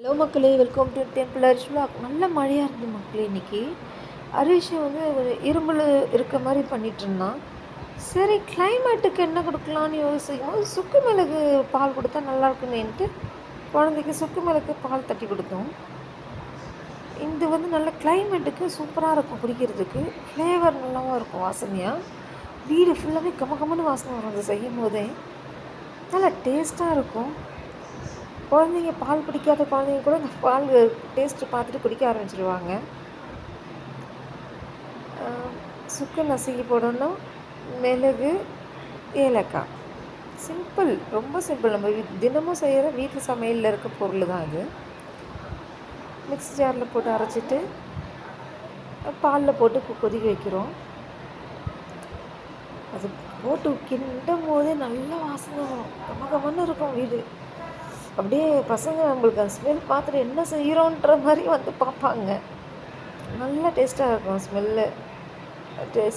Hello மக்களே, welcome to temple Harish vlog. நல்ல மழையாக இருந்தது மக்களே இன்றைக்கி. ஹரிஷ் வந்து ஒரு இருமல் இருக்க மாதிரி பண்ணிகிட்டு இருந்தான். சரி, கிளைமேட்டுக்கு என்ன கொடுக்கலான்னு யோசிக்கும் போது சுக்கு மிளகு பால் கொடுத்தா நல்லாயிருக்குமேன்ட்டு குழந்தைக்கு சுக்கு மிளகு பால் தட்டி கொடுத்தோம். இது வந்து நல்ல கிளைமேட்டுக்கு சூப்பராக இருக்கும் குடிக்கிறதுக்கு. ஃப்ளேவர் நல்லாவும் இருக்கும், வாசனையாக. வீடு ஃபுல்லாகவே கமகமன்னு வாசனை வரும் அதை செய்யும் போதே. நல்லா டேஸ்ட்டாக இருக்கும். குழந்தைங்க பால் பிடிக்காத குழந்தைங்க கூட இந்த பால் டேஸ்ட்டு பார்த்துட்டு குடிக்க ஆரம்பிச்சிடுவாங்க. சுக்கு நசுக்கி போடணும், மிளகு, ஏலக்காய். சிம்பிள், ரொம்ப சிம்பிள். நம்ம தினமும் செய்கிற வீட்டில் சமையலில் இருக்க பொருள் தான் இது. மிக்ஸி ஜாரில் போட்டு அரைச்சிட்டு பாலில் போட்டு கொதிக்க வைக்கிறோம். அது போட்டு கிண்டும் போதே நல்ல வாசனை வரும், கமகமன்னு இருக்கும் வீடு. அப்படியே பசங்க நம்மளுக்கு அந்த ஸ்மெல் பார்த்துட்டு என்ன செய்கிறோன்ற மாதிரி வந்து பார்ப்பாங்க. நல்லா டேஸ்ட்டாக இருக்கும் ஸ்மெல்லு.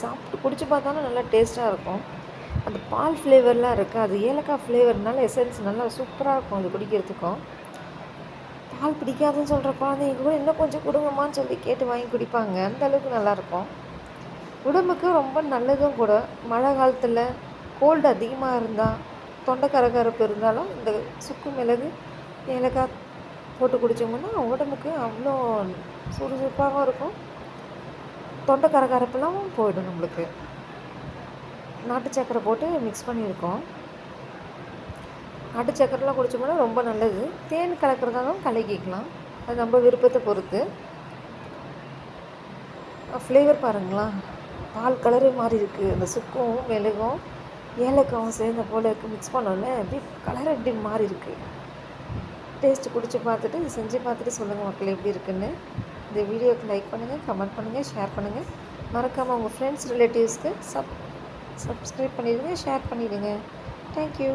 சாப்பிட்டு குடிச்சு பார்த்தாலும் நல்லா டேஸ்ட்டாக இருக்கும். அந்த பால் ஃப்ளேவர்லாம் இருக்குது, அது ஏலக்காய் ஃப்ளேவர்னால எசன்ஸ் நல்லா சூப்பராக இருக்கும் அது குடிக்கிறதுக்கும். பால் பிடிக்காதுன்னு சொல்கிற குழந்தைங்க கூட இன்னும் கொஞ்சம் கொடுங்கம்மான்னு சொல்லி கேட்டு வாங்கி குடிப்பாங்க. அந்த அளவுக்கு நல்லாயிருக்கும். உடம்புக்கு ரொம்ப நல்லதும் கூட. மழை காலத்தில் கோல்டு அதிகமாக இருந்தால், தொண்டை கரகரப்பு இருந்தாலும் இந்த சுக்கு மிளகு ஏலக்காய் போட்டு குடித்தோம்னா உடம்புக்கு அவ்வளோ சுறுசுறுப்பாகவும் இருக்கும். தொண்டை கரகரப்புலாம் போயிடும் நம்மளுக்கு. நாட்டு சக்கரை போட்டு மிக்ஸ் பண்ணியிருக்கோம். நாட்டு சக்கரைலாம் குடித்தோம்னா ரொம்ப நல்லது. தேன் கலக்கிறதாலும் கலக்கிக்கலாம், அது நம்ம விருப்பத்தை பொறுத்து. ஃப்ளேவர் பாருங்களா, பால் கலரே மாதிரி இருக்குது. அந்த சுக்கும் மிளகும் ஏலக்காவும் சேர்ந்த போல் இருக்குது. மிக்ஸ் பண்ணோன்னே அப்படியே கலர் எப்படி மாறி இருக்குது. டேஸ்ட்டு குடிச்சு பார்த்துட்டு இது செஞ்சு பார்த்துட்டு சொல்லுங்கள் மக்கள் எப்படி இருக்குன்னு. இந்த வீடியோவுக்கு லைக் பண்ணுங்கள், கமெண்ட் பண்ணுங்கள், ஷேர் பண்ணுங்கள். மறக்காமல் உங்கள் ஃப்ரெண்ட்ஸ் ரிலேட்டிவ்ஸ்க்கு சப்ஸ்கிரைப் பண்ணிடுங்க, ஷேர் பண்ணிவிடுங்க. தேங்க்யூ.